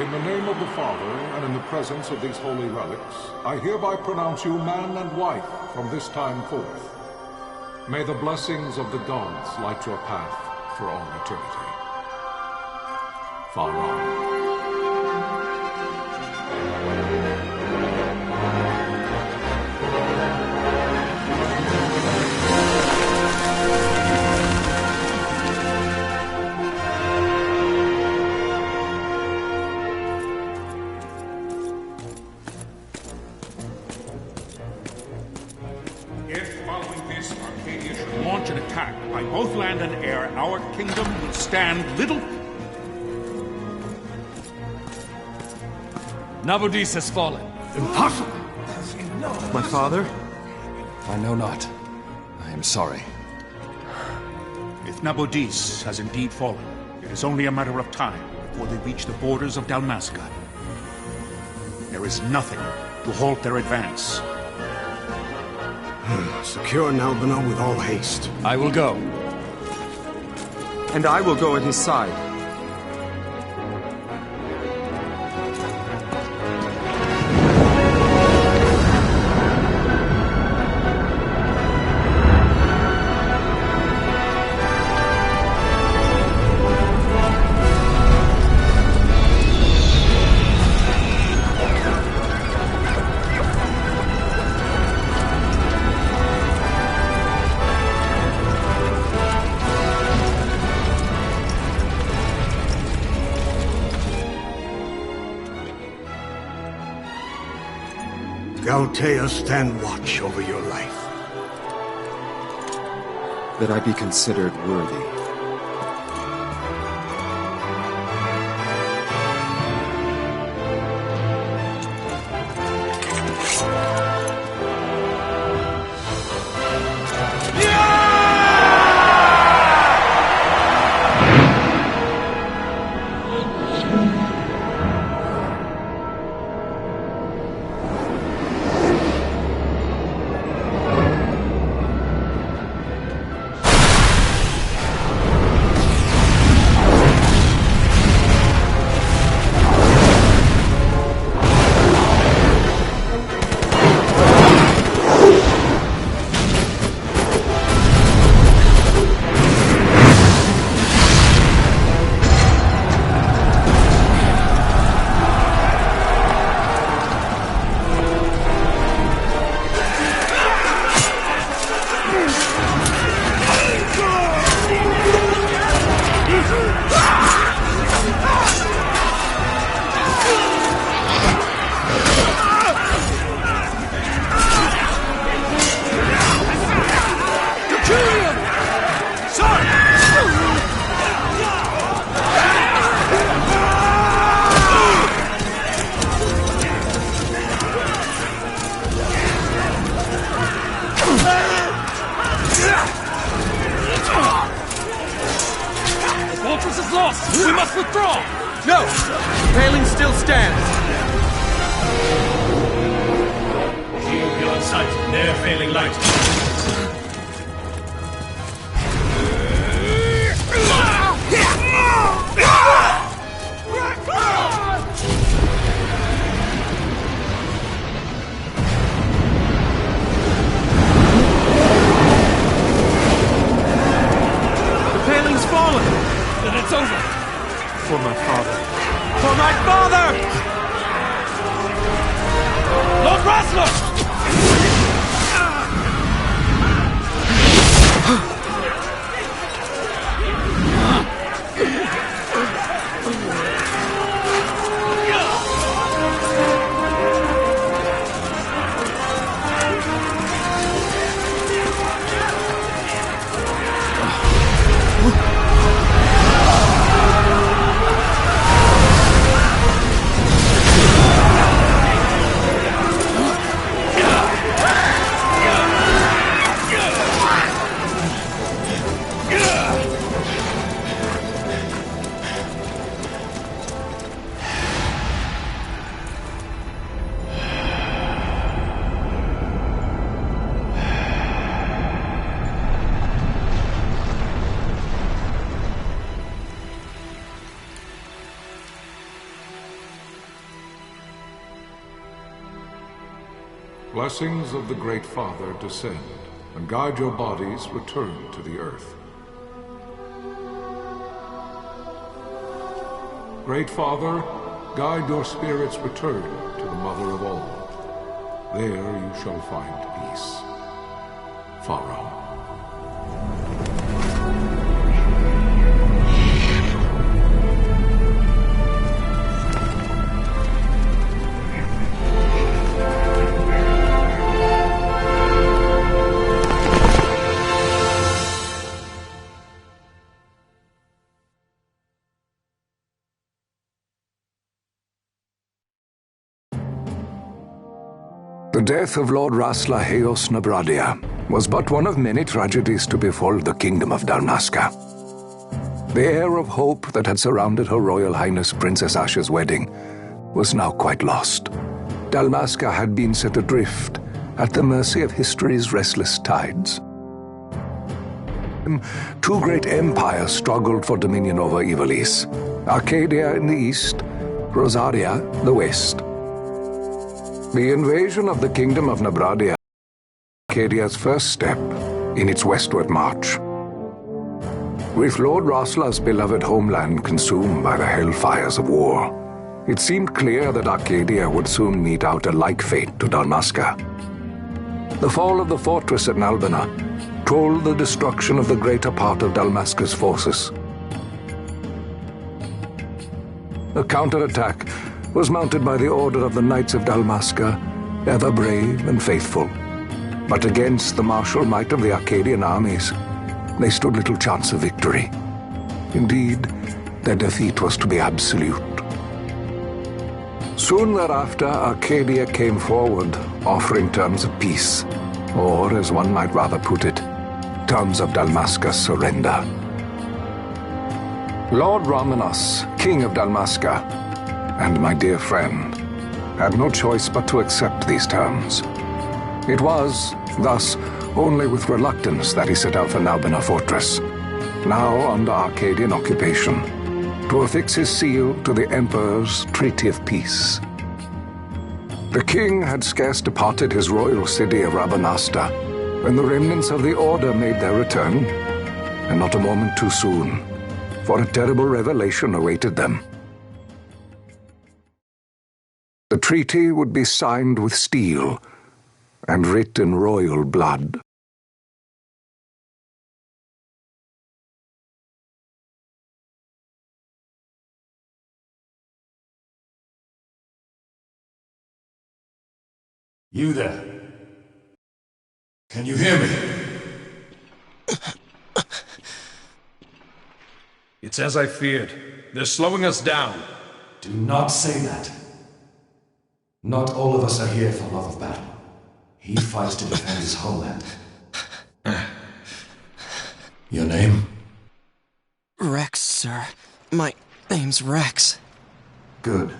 In the name of the Father, and in the presence of these holy relics, I hereby pronounce you man and wife from this time forth. May the blessings of the gods light your path for all eternity. Far on. By both land and air, our kingdom will stand little... Nabudis has fallen. Impossible! My father? I know not. I am sorry. If Nabudis has indeed fallen, it is only a matter of time before they reach the borders of Dalmasca. There is nothing to halt their advance. Secure Nalbina with all haste. I will go. And I will go at his side. Galtea, stand watch over your life. That I be considered worthy. We must withdraw! No! The paling still stands! Shield beyond sight, ne'er failing light. The paling's fallen! Then it's over! For my father. For my father! Lord Rasler! Blessings of the Great Father descend, and guide your bodies return to the earth. Great Father, guide your spirits return to the Mother of all. There you shall find peace. Pharaoh. The death of Lord Rasla Heos Nabradia was but one of many tragedies to befall the kingdom of Dalmasca. The air of hope that had surrounded Her Royal Highness Princess Asha's wedding was now quite lost. Dalmasca had been set adrift at the mercy of history's restless tides. Two great empires struggled for dominion over Ivalice: Arcadia in the east, Rosaria the west. The invasion of the Kingdom of Nabradia, Arcadia's first step in its westward march. With Lord Rasla's beloved homeland consumed by the hellfires of war, it seemed clear that Arcadia would soon mete out a like fate to Dalmasca. The fall of the fortress at Nalbina told the destruction of the greater part of Dalmasca's forces. A counterattack was mounted by the order of the Knights of Dalmasca, ever brave and faithful. But against the martial might of the Arcadian armies, they stood little chance of victory. Indeed, their defeat was to be absolute. Soon thereafter, Arcadia came forward, offering terms of peace, or, as one might rather put it, terms of Dalmasca's surrender. Lord Ramenas, King of Dalmasca, and my dear friend, had no choice but to accept these terms. It was, thus, only with reluctance that he set out for Nalbina Fortress, now under Arcadian occupation, to affix his seal to the Emperor's Treaty of Peace. The king had scarce departed his royal city of Rabanasta when the remnants of the Order made their return, and not a moment too soon, for a terrible revelation awaited them. The treaty would be signed with steel and writ in royal blood. You there? Can you hear me? It's as I feared. They're slowing us down. Do not say that. Not all of us are here for love of battle. He fights to defend his homeland. Your name? Rex, sir. My name's Rex. Good.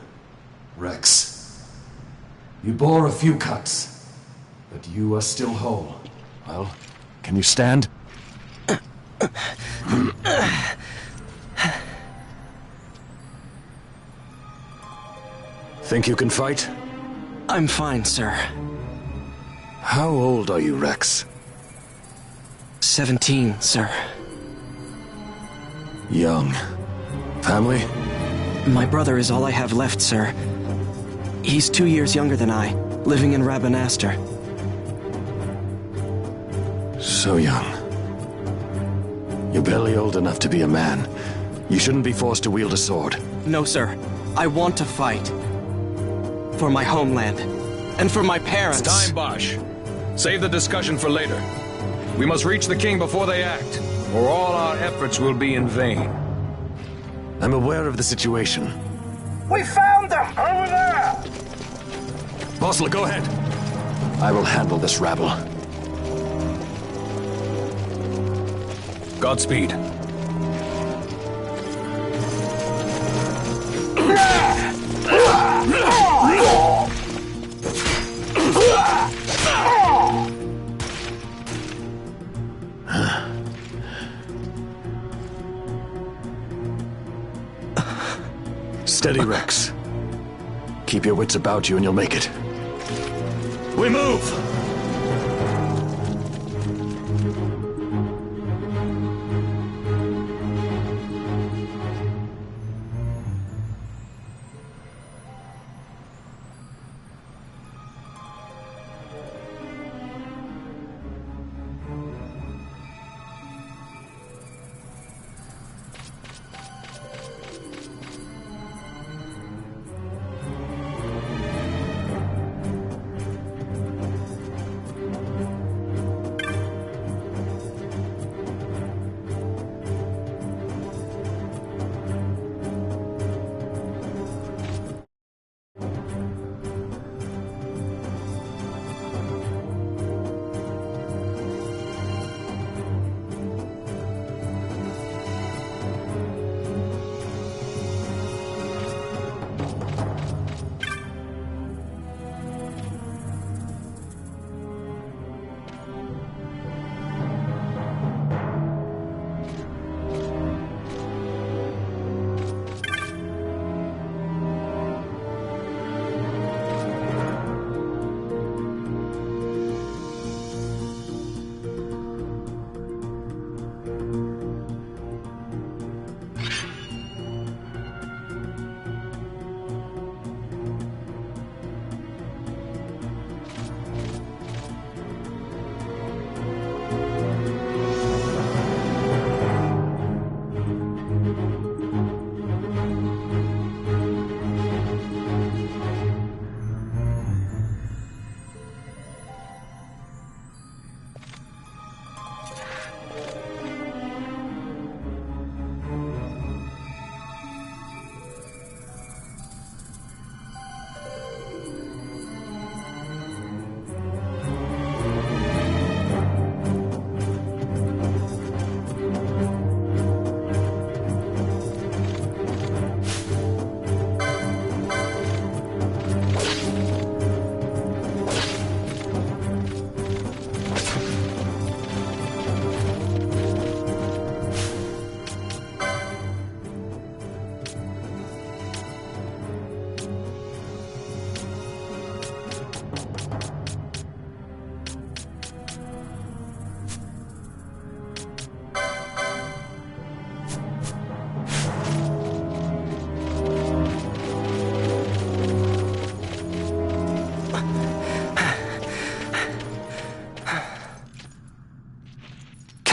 Rex. You bore a few cuts, but you are still whole. Well, can you stand? Think you can fight? I'm fine, sir. How old are you, Rex? 17, sir. Young. Family? My brother is all I have left, sir. He's 2 years younger than I, living in Rabanaster. So young. You're barely old enough to be a man. You shouldn't be forced to wield a sword. No, sir. I want to fight. For my homeland. And for my parents. It's time, Bosch. Save the discussion for later. We must reach the king before they act, or all our efforts will be in vain. I'm aware of the situation. We found them! Over there! Bosler, go ahead. I will handle this rabble. Godspeed. Steady, Rex. Keep your wits about you and you'll make it. We move!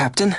Captain?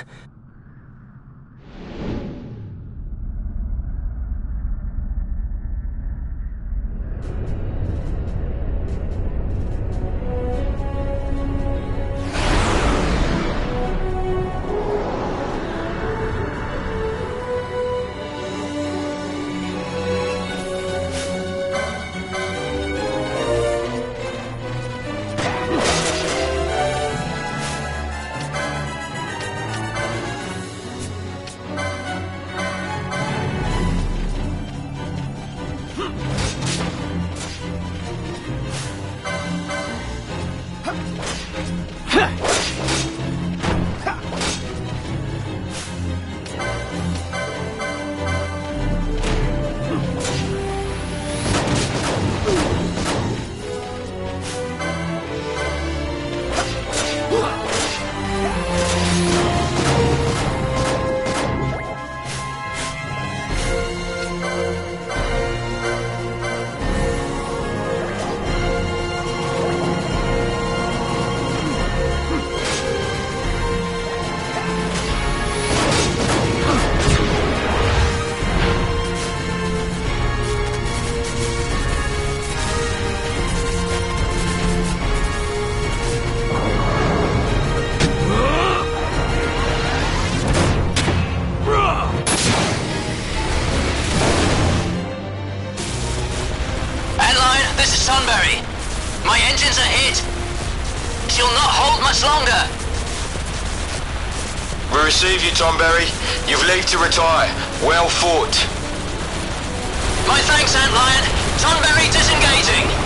My engines are hit. She'll not hold much longer. We receive you, Tomberry. You've leave to retire. Well fought. My thanks, Antlion. Tonberry disengaging.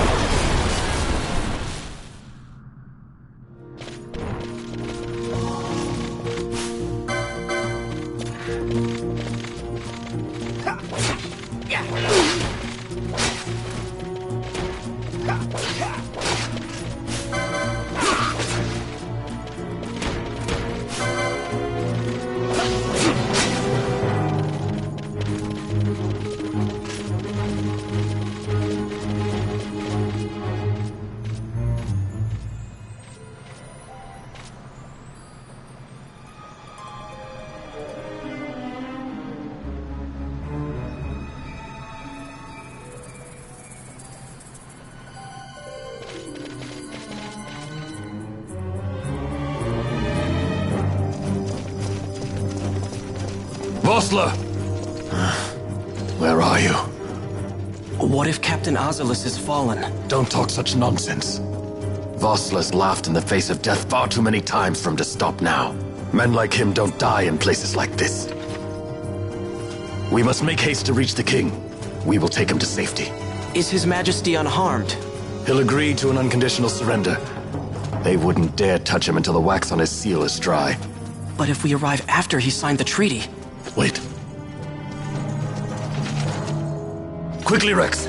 Vossler! Where are you? What if Captain Azelus has fallen? Don't talk such nonsense. Vossler's laughed in the face of death far too many times for him to stop now. Men like him don't die in places like this. We must make haste to reach the king. We will take him to safety. Is His Majesty unharmed? He'll agree to an unconditional surrender. They wouldn't dare touch him until the wax on his seal is dry. But if we arrive after he signed the treaty... Wait. Quickly, Rex!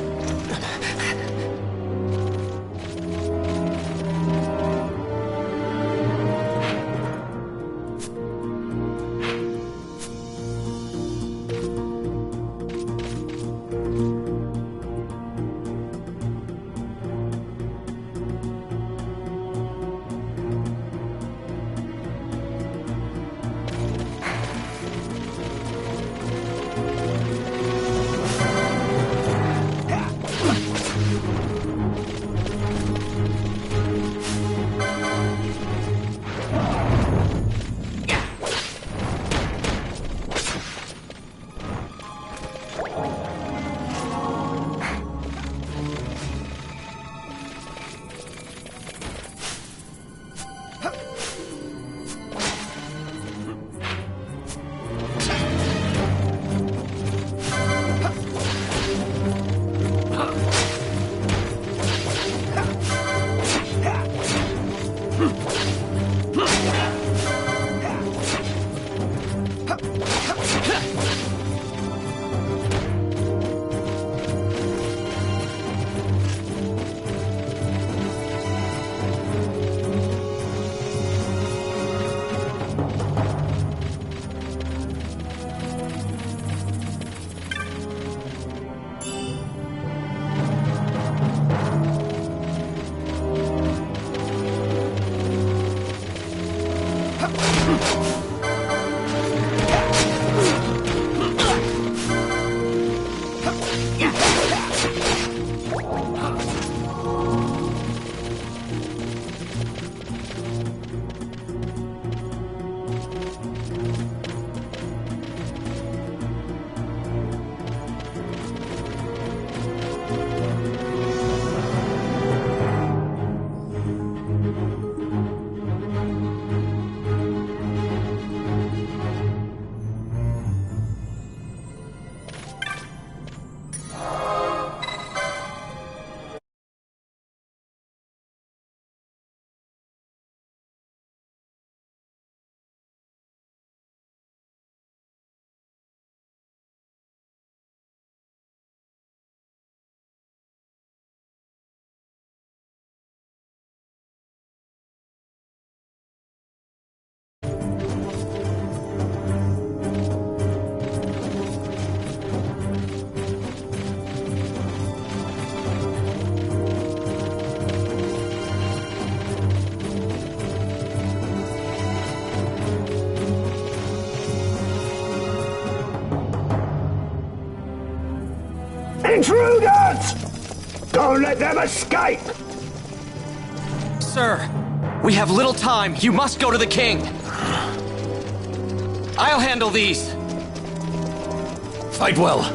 Intruders! Don't let them escape! Sir, we have little time. You must go to the king. I'll handle these. Fight well.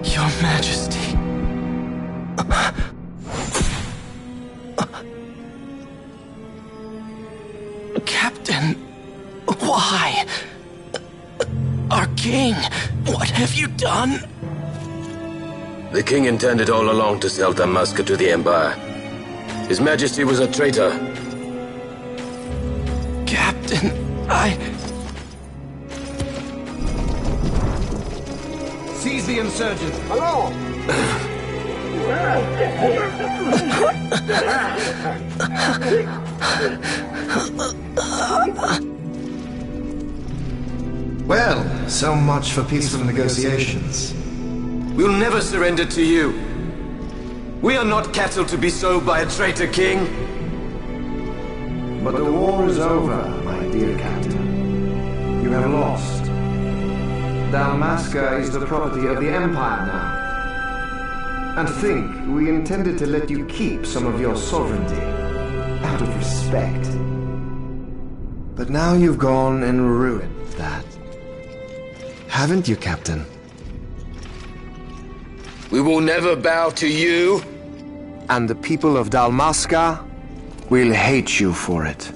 Your Majesty. Captain, why? Our king, what have you done? The king intended all along to sell Dalmasca to the Empire. His Majesty was a traitor. Captain, Seize the insurgent. Hello! Well, so much for peaceful negotiations. We'll never surrender to you. We are not cattle to be sold by a traitor king. But the war is over, my dear captain. You have lost. Dalmasca is the property of the Empire now. And to think, we intended to let you keep some of your sovereignty, out of respect. But now you've gone and ruined that. Haven't you, Captain? We will never bow to you. And the people of Dalmasca will hate you for it.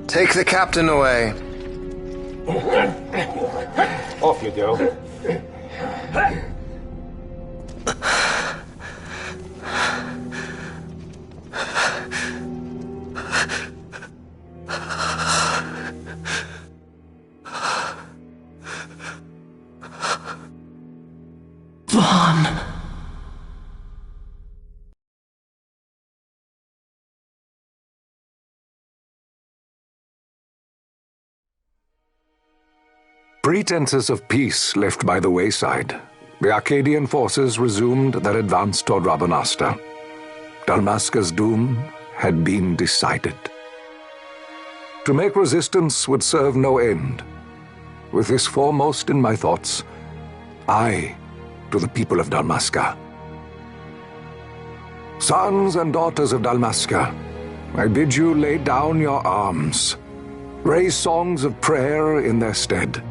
Take the captain away. Off you go. Vaughn. Pretenses of peace left by the wayside, the Arcadian forces resumed their advance toward Rabanasta. Dalmasca's doom had been decided. To make resistance would serve no end. With this foremost in my thoughts, I, to the people of Dalmasca. Sons and daughters of Dalmasca, I bid you lay down your arms. Raise songs of prayer in their stead.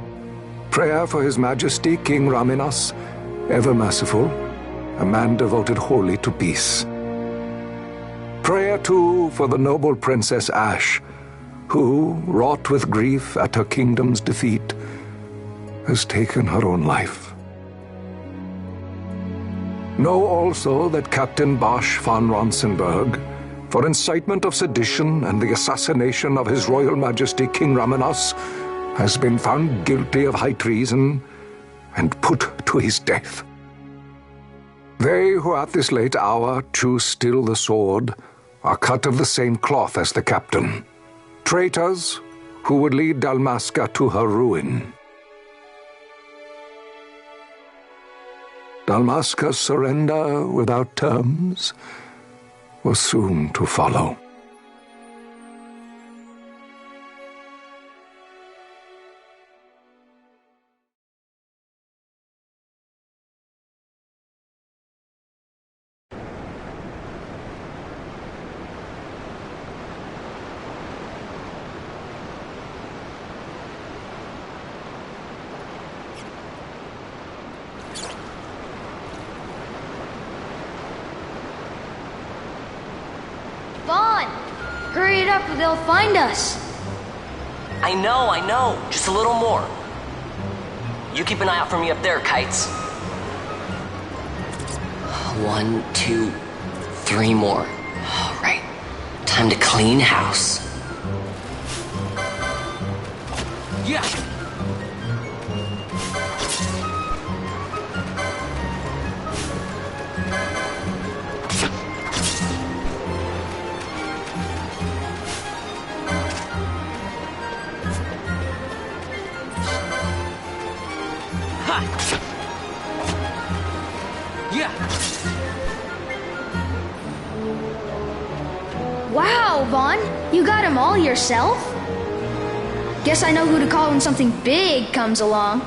Prayer for His Majesty King Raminas, ever merciful, a man devoted wholly to peace. Prayer, too, for the noble Princess Ash, who, wrought with grief at her kingdom's defeat, has taken her own life. Know also that Captain Bosch von Ronsenberg, for incitement of sedition and the assassination of His Royal Majesty King Raminas, has been found guilty of high treason and put to his death. They who at this late hour choose still the sword are cut of the same cloth as the captain, traitors who would lead Dalmasca to her ruin. Dalmasca's surrender without terms was soon to follow. Vaughn! Hurry it up or they'll find us! I know. Just a little more. You keep an eye out for me up there, Kites. 1, 2, 3 more. All right. Time to clean house. Yeah! Wow, Vaughn, you got them all yourself? Guess I know who to call when something big comes along.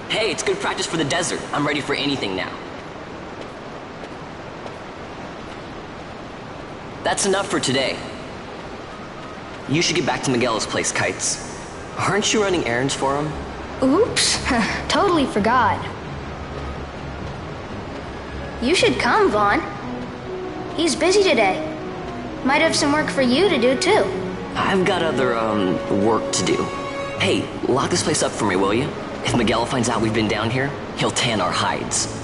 Hey, it's good practice for the desert. I'm ready for anything now. That's enough for today. You should get back to Miguel's place, Kites. Aren't you running errands for him? Oops, totally forgot. You should come, Vaughn. He's busy today. Might have some work for you to do, too. I've got other, work to do. Hey, lock this place up for me, will you? If Miguel finds out we've been down here, he'll tan our hides.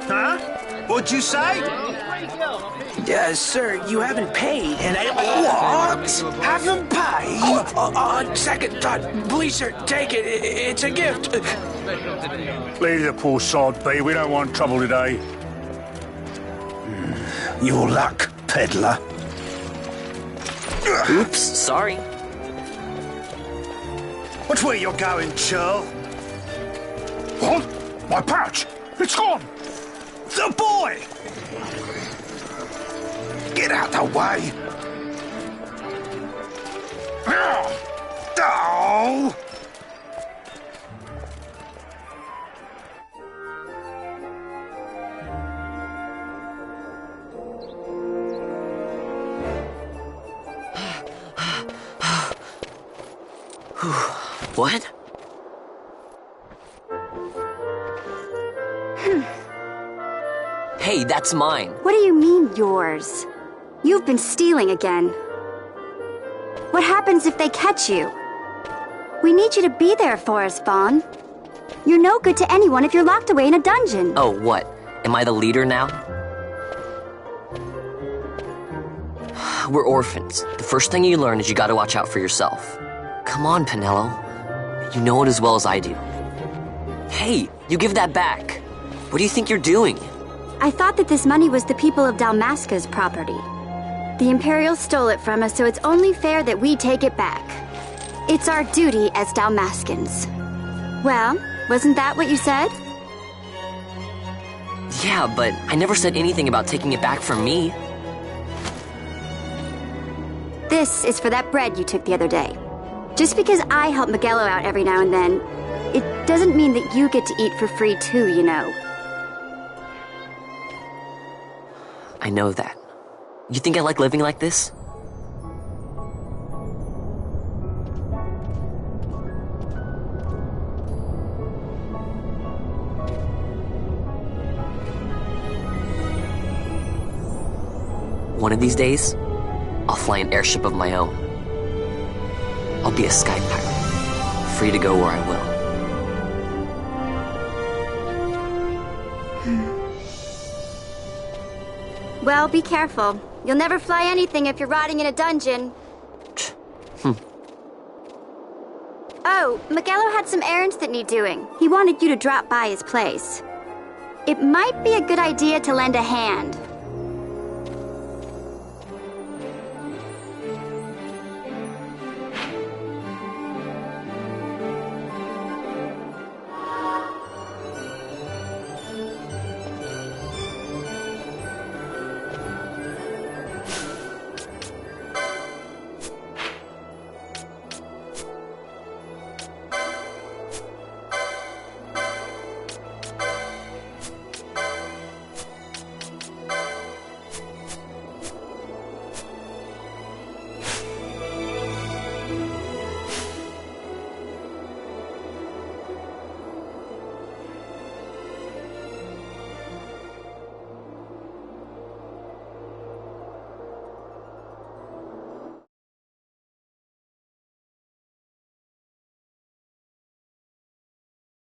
Huh? What'd you say? Sir, you haven't paid, and I... What? Haven't paid? On second thought, please, sir, take it. It's a gift. Leave the poor sod be. We don't want trouble today. Your luck, peddler. Oops, sorry. Watch where you're going, churl. What? My pouch! It's gone! The boy! Get out the way! Oh! What? Hey, that's mine. What do you mean, yours? You've been stealing again. What happens if they catch you? We need you to be there for us, Vaughn. You're no good to anyone if you're locked away in a dungeon. Oh, what? Am I the leader now? We're orphans. The first thing you learn is you gotta watch out for yourself. Come on, Pinello. You know it as well as I do. Hey, you give that back. What do you think you're doing? I thought that this money was the people of Dalmasca's property. The Imperials stole it from us, so it's only fair that we take it back. It's our duty as Dalmascans. Well, wasn't that what you said? Yeah, but I never said anything about taking it back from me. This is for that bread you took the other day. Just because I help Miguelo out every now and then, it doesn't mean that you get to eat for free too, you know. I know that. You think I like living like this? One of these days, I'll fly an airship of my own. I'll be a sky pirate, free to go where I will. Well, be careful. You'll never fly anything if you're rotting in a dungeon. Oh, Miguelo had some errands that need doing. He wanted you to drop by his place. It might be a good idea to lend a hand.